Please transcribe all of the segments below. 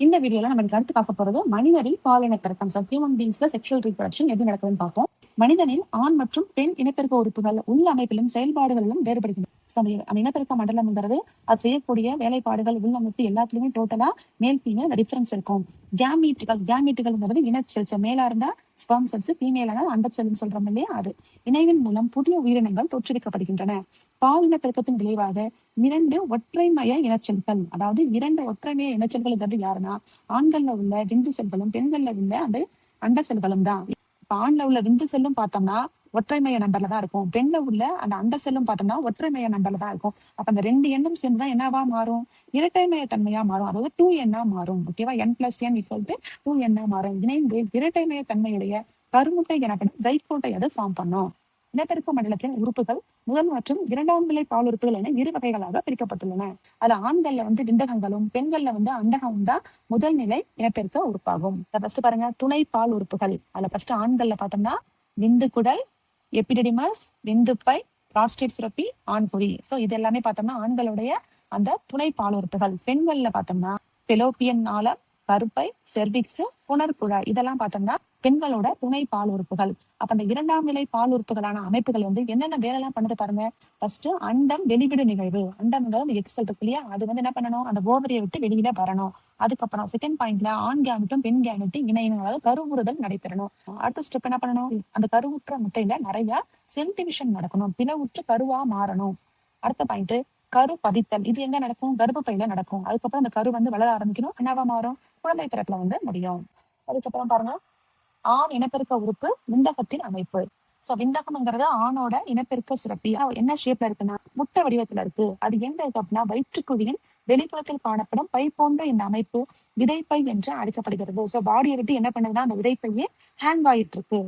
இந்த வீடியோல நம்ம அடுத்து பார்க்க போறது மனிதரின் பாலின பெருக்கம். ஹியூமன் பீங்ஸ்ல செக்ஷுவல் ரீப்ரொடக்ஷன் எப்படி நடக்குதுன்னு பார்ப்போம். மனிதனின் ஆண் மற்றும் பெண் இனப்பெருக்க உறுப்புகள் உள்ள அமைப்பிலும் செயல்பாடுகளிலும் வேறுபடுகின்றன. அந்த இனப்பெருக்க மண்டலம்ங்கிறது அது செய்யக்கூடிய வேலைப்பாடுகள் உள்ளமைப்பு எல்லாத்துலயுமே டோட்டலா மேல் ஃபீமேல் டிஃபரன்ஸ் இருக்கும். கேமீட்டுகள்ங்கிறது இனச்செல்ஸ், மேலா இருந்தா ஸ்பெர்ம் செல்ஸ், ஃபீமேலான அண்டர் செல்ஸ் சொல்றோம் இல்லையா, அது. இணைவின் மூலம் புதிய உயிரினங்கள் தோற்றுவிக்கப்படுகின்றன. பாலின பெருக்கத்தின் விளைவாக இரண்டு ஒற்றைமய இனச்செல்கள், அதாவது இரண்டு ஒற்றைமய இனச்செல்கள் யாருன்னா ஆண்கள்ல உள்ள விந்து செல்களும் பெண்கள்ல உள்ள அந்த அண்ட செல்களும் தான். இப்ப ஆண்ல உள்ள விந்து செல்லும் பார்த்தோம்னா ஒற்றைமைய நம்பர்ல தான் இருக்கும். பெண்ல உள்ள அந்த அண்ட செல்லும் பார்த்தோம்னா ஒற்றைமைய நம்பர்ல தான் இருக்கும். அப்ப அந்த ரெண்டு எண்ணும் சேர்ந்துதான் என்னவா மாறும்? இரட்டைமய தன்மையா மாறும். அதாவது 2n மாறும். ஓகேவா? n+n=2n மாறும். இணைந்து இரட்டைமய தன்மையுடைய கருமுட்டை எனப்படும் ஜைகோட்டை அது ஃபார்ம் பண்ணும். இனப்பெருக்க மண்டலத்தின் உறுப்புகள் முதல் மற்றும் இரண்டாம் நிலை பால் உறுப்புகள் என இரு வகைகளாக பிரிக்கப்பட்டுள்ளன. அதுல ஆண்கள்ல விந்தகங்களும் பெண்கள்ல அண்டகமும் தான் முதல் நிலை இனப்பெருக்க உறுப்பாகும். ஃபர்ஸ்ட் பாருங்க, துணை பால் உறுப்புகள். அதுல ஃபர்ஸ்ட் ஆண்கள்ல பார்த்தோம்னா விந்து குடல், எபிடெடிமஸ், விந்துப்பை, பிராஸ்டேட் சுரப்பி, ஆண்குறி. சோ இது எல்லாமே பார்த்தோம்னா ஆண்களுடைய அந்த துணை பால் உறுப்புகள். பெண்கள்ல பார்த்தோம்னா பெலோப்பியன் நாளம், கருப்பை, செர்விக்ஸ், புணர்குழாய், இதெல்லாம் பார்த்தோம்னா பெண்களோட துணை பால் உறுப்புகள். அப்ப அந்த இரண்டாம் நிலை பால் உறுப்புகளான அமைப்புகள் என்னென்ன வேலையெல்லாம் பண்ணுது பாருங்க. ஃபர்ஸ்ட் அண்டம் வெளிவிடு நிகழ்வு. அண்டம்ங்கிறது எக்ஸல் இருக்கு இல்லையா, அது என்ன பண்ணணும்? அந்த ஓவரியை விட்டு வெளியில வரணும். அதுக்கப்புறம் செகண்ட் பாயிண்ட்ல ஆண் கேமெட்டும் பெண் கேமெட்டும் இணையணும், அதாவது கருவுறுதல் நடைபெறணும். அடுத்த ஸ்டெப் என்ன பண்ணணும்? அந்த கருவுற்ற முட்டையில நிறைய செல் டிவிஷன் நடக்கணும், பிளவுற்று கருவா மாறணும். அடுத்த பாயிண்ட் கரு பதித்தல். இது எங்க நடக்கும்? கர்ப்பப்பையில நடக்கும். அதுக்கப்புறம் அந்த கரு வளர ஆரம்பிக்கணும், என்னவா மாறும்? குழந்தை பிறப்புல முடியும். அதுக்கப்புறம் பாருங்க, ஆண் இனப்பெருக்க உறுப்பு விந்தகத்தின் அமைப்பு. சோ விந்தகம்ங்கிறது ஆணோட இனப்பெருக்க சுரப்பி. என்ன ஷேப்ல இருக்குன்னா முட்டை வடிவத்துல இருக்கு. அது எங்க இருக்கு அப்படின்னா வயிற்றுக்குழியின் வெளிப்புறத்தில் காணப்படும் பை போன்ற இந்த அமைப்பு விதைப்பை என்று அழைக்கப்படுகிறது. சோ பாடியை விட்டு என்ன பண்ணுதுன்னா அந்த விதைப்பையே ஹேங் ஆயிட்டு இருக்கு.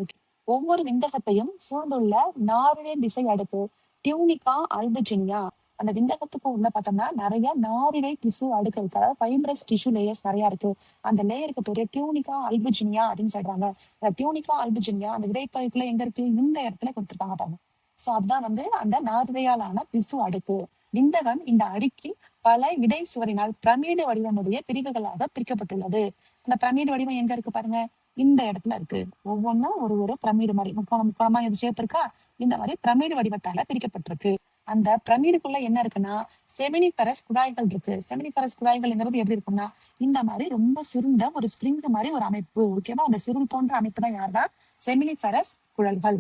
ஒவ்வொரு விந்தகத்தையும் சூழ்ந்துள்ள நாரிழை திசை அடுக்கு டியூனிகா அல்புஜினியா. அந்த விந்தகத்துக்கு உள்ள பார்த்தோம்னா நிறைய நாரிழை திசு அடுக்கு இருக்கு, அதாவது ஃபைப்ரஸ் டிஷ்யூ லேயர்ஸ் நிறைய இருக்கு. அந்த லேயருக்கு பேரு டியூனிகா அல்புஜினியா அப்படின்னு சொல்றாங்க. அந்த டியூனிகா அல்புஜினியா அந்த விதைப்பைக்குள்ள எங்க இருக்கு? இந்த இடத்துல கொடுத்துருக்காங்க பாருங்க. சோ அதுதான் அந்த நாரிழையாலான திசு அடுக்கு. விந்தகம் இந்த அடுக்கில் பல இடை சுவரினால் பிரமிடு வடிவமுடைய பிரிவுகளாக பிரிக்கப்பட்டுள்ளது. அந்த பிரமிடு வடிவம் எங்க இருக்கு பாருங்க, இந்த இடத்துல இருக்கு. ஒவ்வொன்றும் ஒரு பிரமிடு மாதிரி முக்கோணமா இது ஷேப் இருக்கா, இந்த மாதிரி பிரமிடு வடிவத்தால பிரிக்கப்பட்டிருக்கு. அந்த பிரமிடுக்குள்ள என்ன இருக்குன்னா செமினிபரஸ் குழாய்கள் இருக்கு. செமினிபரஸ் குழாய்கள்ங்கிறது எப்படி இருக்கும்னா இந்த மாதிரி ரொம்ப சுருண்ட ஒரு ஸ்பிரிங் மாதிரி ஒரு அமைப்பு. ஓகேவா? அந்த சுருள் போன்ற அமைப்பு தான் யாருன்னா செமினிபரஸ் குழல்கள்.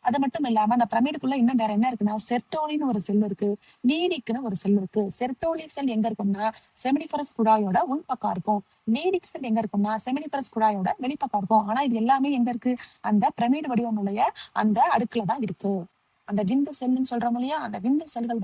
அது மட்டும் இல்லாம அந்த பிரமிடுக்குள்ள இன்னும் வேற என்ன இருக்குன்னா செர்டோலின்னு ஒரு செல் இருக்கு, நீடிக்னு ஒரு செல் இருக்கு. செர்டோலி செல் எங்க இருக்கும்னா செமினிபரஸ் குழாயோட உள்பக்கம் இருக்கும். நீடிக் செல் எங்க இருக்கும்னா செமினிபரஸ் குழாயோட வெளிப்பக்கம் இருக்கும். ஆனா இது எல்லாமே எங்க இருக்கு? அந்த பிரமிடு வடிவமுடைய அந்த அடுக்குலதான் இருக்கு. அந்த விந்து செல்னு சொல்றோம் இல்லையா, அந்த விந்து செல்கள்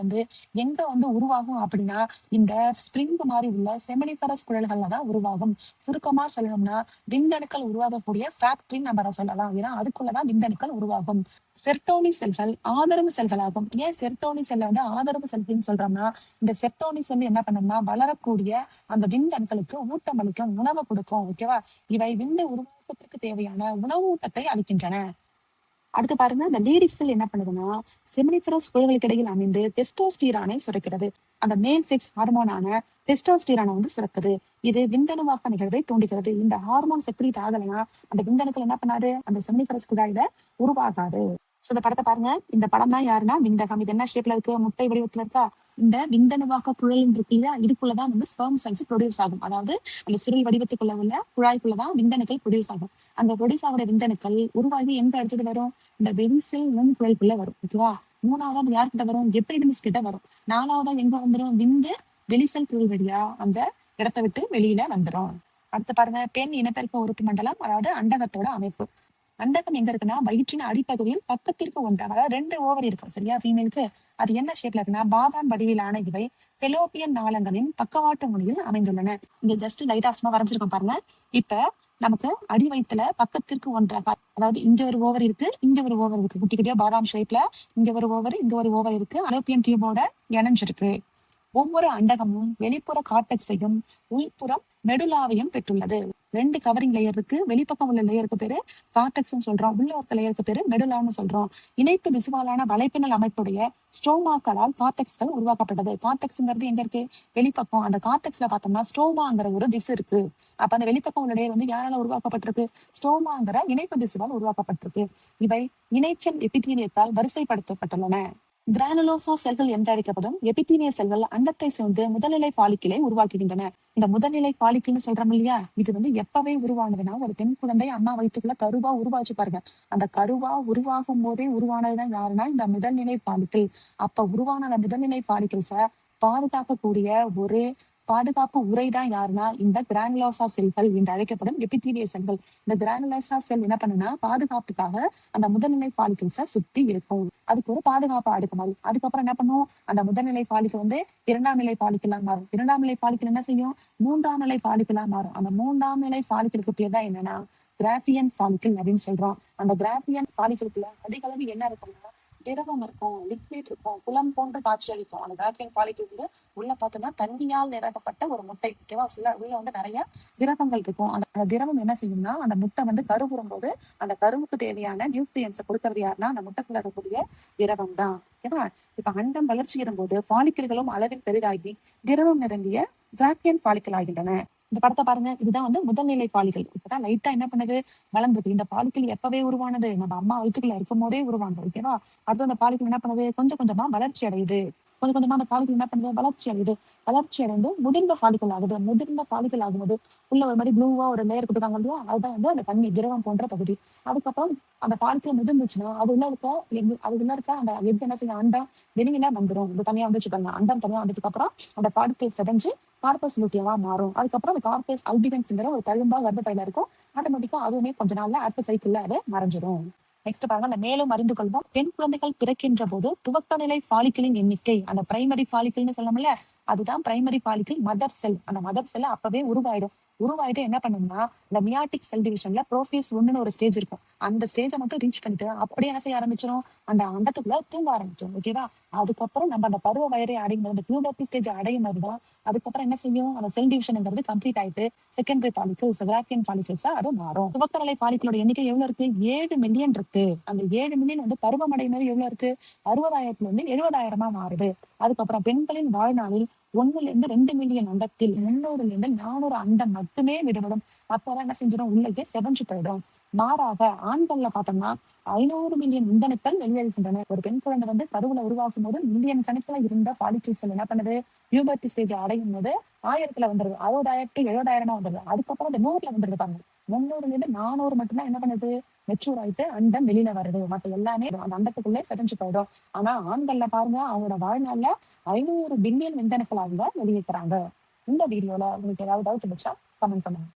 எங்க உருவாகும் அப்படின்னா இந்த ஸ்பிரிங் மாதிரி உள்ள செமினிபரஸ் குழல்கள்ல தான் உருவாகும். சுருக்கமா சொல்லணும்னா விந்தணுக்கள் உருவாகக்கூடிய ஃபேக்டரின்னு நம்ம அதை சொல்லலாம். ஏன்னா அதுக்குள்ளதான் விந்தணுக்கள் உருவாகும். செர்டோனி செல்கள் ஆதரவு செல்களாகும். ஏன் செர்டோனி செல்ல ஆதரவு செல்கள்னு சொல்றோம்னா இந்த செர்டோனி செல் என்ன பண்ணோம்னா வளரக்கூடிய அந்த விந்தணுக்களுக்கு ஊட்டம் அளிக்கும், உணவு கொடுக்கும். ஓகேவா? இவை விந்து உருவாக்கத்திற்கு தேவையான உணவு ஊட்டத்தை அளிக்கின்றன. அடுத்து பாருங்க, இந்த லீடிக் செல் என்ன பண்ணுதுன்னா செமினிபரஸ் குழல்களுக்கு இடையில் அமைந்து டெஸ்டோஸ்டிரானை சுரக்கிறது. அந்த மேல் செக்ஸ் ஹார்மோனான டெஸ்டோஸ்டிரானை சுரக்குது. இது விந்தணுவாக்க நிகழ்வை தூண்டுகிறது. இந்த ஹார்மோன் செக்ரீட் ஆகலைன்னா அந்த விந்தணுக்கள் என்ன பண்ணாது? அந்த செமினிபரஸ் குழாயில உருவாகாது. சோ இந்த படத்தை பாருங்க. இந்த படம் தான் யாருன்னா விந்தகம். இது என்ன ஷேப்ல இருக்கு? முட்டை வடிவத்துல இருக்கா. இந்த விந்தணுவாக்க குழல் இருக்கு இல்லையா, இதுக்குள்ளதான் ஸ்பெர்ம் செல்ஸ் ப்ரொடியூஸ் ஆகும். அதாவது அந்த சுருள் வடிவத்துக்குள்ள உள்ள குழாய்க்குள்ளதான் விந்தணுக்கள் ப்ரொடியூஸ் ஆகும். அந்த ப்ரொடியூஸ் ஆகிற விந்தணுக்கள் உருவாகி எங்க அடுத்தது வரும்? இந்த வென்செல் குழலுக்குள்ள வரும். ஓகேவா? மூணாவது யார்கிட்ட வரும்? எப்ரிடமிஸ் கிட்ட வரும். நாலாவதா எங்க வந்துடும்? விந்து வெளிசெல் குழல் வழியா அந்த இடத்தை விட்டு வெளியில வந்துடும். அடுத்து பாருங்க, பெண் இனப்பெருக்க உறுப்பு மண்டலம், அதாவது அண்டகத்தோட அமைப்பு. அண்டகம் எங்க இருக்குன்னா வயிற்றின் அடிப்பகுதியில் பக்கத்திற்கு ஒன்றாக, அதாவது 2 ஓவரி இருக்கும் சரியா ஃபீமேலுக்கு. அது என்ன ஷேப்ல இருக்குன்னா பாதாம் வடிவிலான இவை பெலோப்பியன் நாளங்களின் பக்கவாட்டு முனையில் அமைந்துள்ளன. இங்க ஜஸ்ட் லைட்டா சும்மா வரைஞ்சிருக்கோம் பாருங்க. இப்ப நமக்கு அடி வயிற்றுல பக்கத்திற்கு ஒன்றாக, அதாவது இங்க ஒரு ஓவர் இருக்கு, இங்க ஒரு ஓவர் இருக்கு, குட்டி குட்டியா பாதாம் ஷேப்ல. இங்க ஒரு ஓவர், இங்க ஒரு ஓவர் இருக்கு, அலோப்பியன் டியூபோட இணைஞ்சிருக்கு. ஒவ்வொரு அண்டகமும் வெளிப்புற கார்டெக்ஸையும் உள்புறம் மெடுலாவையும் பெற்றுள்ளது. 2 கவரிங் லேயர் இருக்கு. வெளிப்பக்கம் உள்ள லேயருக்கு பேரு கார்டெக்ஸ் சொல்றோம். உள்ள இருக்க லேயருக்கு பேரு மெடுலான்னு சொல்றோம். இணைப்பு திசுவாலான வலைப்பின்னல் அமைப்புடைய ஸ்ட்ரோமாக்களால் கார்டெக்ஸ்கள் உருவாக்கப்பட்டது. கார்டெக்ஸ்ங்கிறது எங்க இருக்கு? வெளிப்பக்கம். அந்த கார்டெக்ஸ்ல பார்த்தோம்னா ஸ்ட்ரோமாங்கிற ஒரு திசு இருக்கு. அப்ப அந்த வெளிப்பக்கம் உள்ள லேயர் வந்து யாரால உருவாக்கப்பட்டிருக்கு? ஸ்ட்ரோமாங்கிற இணைப்பு திசுவால் உருவாக்கப்பட்டிருக்கு. இவை இணைச்சல் எபிதீலியத்தால் வரிசைப்படுத்தப்பட்டுள்ளன. கிரானுலோசா செல்கள் என்று அழைக்கப்படும் எபிதீனிய செல்கள் அண்டத்தை சூழ்ந்து முதல்நிலை பாலிக்கிளை உருவாக்குகின்றன. இந்த முதல்நிலை பாலிக்கிள்னு சொல்றோம் இல்லையா, இது வந்து எப்பவே உருவானதுன்னா, ஒரு பெண் குழந்தை அம்மா வயிற்றுக்குள்ள கருவா உருவாச்சு பாருங்க. அந்த கருவா உருவாகும் போதே உருவானதுதான் யாருன்னா இந்த முதல்நிலை பாலிக்கிள். அப்ப உருவான அந்த முதல்நிலை பாலிக்கிள்ஸ பாதுகாக்கக்கூடிய ஒரு பாதுகாப்பு உரைதான் யாருன்னா இந்த கிரானுலோசா செல்கள் என்று அழைக்கப்படும் எபிதீலிய செல்கள். இந்த கிரானுலோசா செல் என்ன பண்ணுன்னா பாதுகாப்புக்காக அந்த முதல்நிலை பாலிக்கிள்ஸ சுத்தி இருக்கும். அதுக்கு ஒரு பாதுகாப்பு அடுக்கு மாதிரி. அதுக்கப்புறம் என்ன பண்ணும், அந்த முதல்நிலை பாலிக்கிள் வந்து 2ஆம் நிலை பாலிக்கிளா மாறும். 2ஆம் நிலை பாலிக்கிள் என்ன செய்யும், 3ஆம் நிலை பாலிக்கிளா மாறும். அந்த 3ஆம் நிலை பாலிக்கிளுக்கு பேர் தான் என்னன்னா கிராபியன் பாலிக்கிள் அப்படின்னு சொல்றோம். அந்த கிராபியன் பாலிக்கிளுக்குள்ள அதிக அளவு என்ன இருக்கும்னா திரவம் இருக்கும், லிக்விட் இருக்கும், குளம் போன்று காட்சியளிக்கும். அந்த கிராபியன் பாலிக்கிள் வந்து உள்ள பார்த்தோம்னா தண்ணியால் நிரப்பப்பட்ட ஒரு முட்டை. ஓகேவா? உள்ள வந்து நிறைய திரவங்கள் இருக்கும். அந்த திரவம் என்ன செய்யும்னா அந்த முட்டை வந்து கருவுறும் போது அந்த கருவுக்கு தேவையான நியூட்ரியன்ஸை கொடுக்கறது யாருன்னா அந்த முட்டைக்குள்ள இருக்கக்கூடிய திரவம் தான். ஓகேவா? இப்ப அண்டம் வளர்ச்சி போது பாலிக்கிள்களும் அளவில் பெரிதாகி திரவம் நிரம்பிய கிராபியன் பாலிக்கிள் ஆகின்றன. இந்த படத்தை பாருங்க. இதுதான் வந்து முதல்நிலை பாலிகள். இப்பதான் லைட்டா என்ன பண்ணுது, வளர்ந்துருக்கு. இந்த பாலிகள் எப்பவே உருவானது, நம்ம அம்மா வயிற்றுக்குள்ள இருக்கும் போதே உருவானது. ஓகேவா? அடுத்து அந்த பாலிகள் என்ன பண்ணுது, கொஞ்சம் கொஞ்சமா வளர்ச்சி அடையுது. கொஞ்சம் கொஞ்சமா அந்த பாலிகள் என்ன பண்ணுது, வளர்ச்சி அடையுது. வளர்ச்சி அடைந்து முதிர்ந்த பாலிகள் ஆகுது. முதிர்ந்த பாலிகள் ஆகும்போது உள்ள ஒரு மாதிரி ப்ளூவா ஒரு லேயர் கொடுத்தாங்க இல்லையா, அதுதான் வந்து அந்த தண்ணி திரவம் போன்ற பகுதி. அதுக்கப்புறம் அந்த பாலிகள் முதிர்ந்துச்சுன்னா அது உள்ள இருக்க அந்த எது என்ன செய்யும், அண்டம் வெளியில வந்துடும். இது தனியா வந்துச்சு பாருங்க. அண்டம் தனியா வந்ததுக்கு அப்புறம் அந்த பாலிகள் செதஞ்சு கார்பஸ் லூட்டியாவா மாறும். அதுக்கப்புறம் அந்த கார்பஸ் அல்பிகன்ஸ்ங்கிற ஒரு தழும்பா கர்ப்பப்பையில இருக்கும். ஆட்டோமேட்டிக்கா அதுவுமே கொஞ்ச நாள்ல அடுத்த சைக்கிள்ல அது மறைஞ்சிடும். நெக்ஸ்ட் பாருங்க, அந்த மேலும் அறிந்து கொள்வோம். பெண் குழந்தைகள் பிறக்கின்ற போது துவக்க நிலை பாலிகளின் எண்ணிக்கை, அந்த பிரைமரி பாலிகள்னு சொல்லணும்ல, அதுதான் பிரைமரி பாலிகள் மதர் செல். அந்த மதர் செல் அப்பவே உருவாயிட்டு என்ன பண்ணும்னா இந்த மியாட்டிக் செல் டிவிஷன்ல ப்ரோஃபேஸ் 1ன்னு ஒரு ஸ்டேஜ் இருக்கும். அந்த ஸ்டேஜை மட்டும் ரீச் பண்ணிட்டு அப்படியே என்ன செய்ய ஆரம்பிச்சிடும், அந்த அண்டத்துக்குள்ள தூங்க ஆரம்பிச்சிடும். ஓகேவா? அதுக்கப்புறம் நம்ம அந்த பருவ வயதை அடையும் போது, அந்த பியூபர்ட்டி ஸ்டேஜ் அடையும் போதுதான் அதுக்கப்புறம் என்ன செய்யும், அந்த செல் டிவிஷன்ங்கிறது கம்ப்ளீட் ஆயிட்டு செகண்டரி பாலிகல்ஸ், கிராபியன் பாலிகல்ஸா அது மாறும். துவக்க நிலை பாலிகளோட எண்ணிக்கை எவ்வளவு இருக்கு, 7 மில்லியன் இருக்கு. அந்த 7 மில்லியன் வந்து பருவமடையும் போது எவ்வளவு இருக்கு, 60,000 இருந்து 70,000 மாறுது. அதுக்கப்புறம் பெண்களின் வாழ்நாளில் 1 ல இருந்து 2 மில்லியன் அண்டத்தில் 300 ல இருந்து 400 அண்டம் மட்டுமே விடுபடும். அப்பதான் என்ன செஞ்சிடும், உள்ளே செவஞ்சு போயிடும். மாறாக ஆண்கள்ல பார்த்தோம்னா 500 மில்லியன் விந்தணுக்கள் வெளியேறுகின்றன. ஒரு பெண் குழந்தை வந்து கருவுல உருவாக்கும் போது மில்லியன் கணக்குல இருந்த பாலிகிள்ஸ் என்ன பண்ணுது, பியூபர்ட்டி ஸ்டேஜ் அடையும் போது 1000ல வந்துருது. 60,000 to 70,000 வந்துருது. அதுக்கப்புறம் அந்த 100ல வந்துருது பாருங்க. 300ல இருந்து 400 மட்டும்தான் என்ன பண்ணுது, மெச்சூர் ஆயிட்டு அண்டம் வெளியில வருது. மத்த எல்லாமே அந்த அண்டத்துக்குள்ளே செதஞ்சு போயிடும். ஆனா ஆண்கள்ல பாருங்க, அவங்களோட வாழ்நாள்ல 500 பில்லியன் விந்தணுக்கள் அவங்க வெளியேற்றுறாங்க. இந்த வீடியோல உங்களுக்கு ஏதாவது டவுட் இருந்துச்சா கமெண்ட் பண்ணுங்க.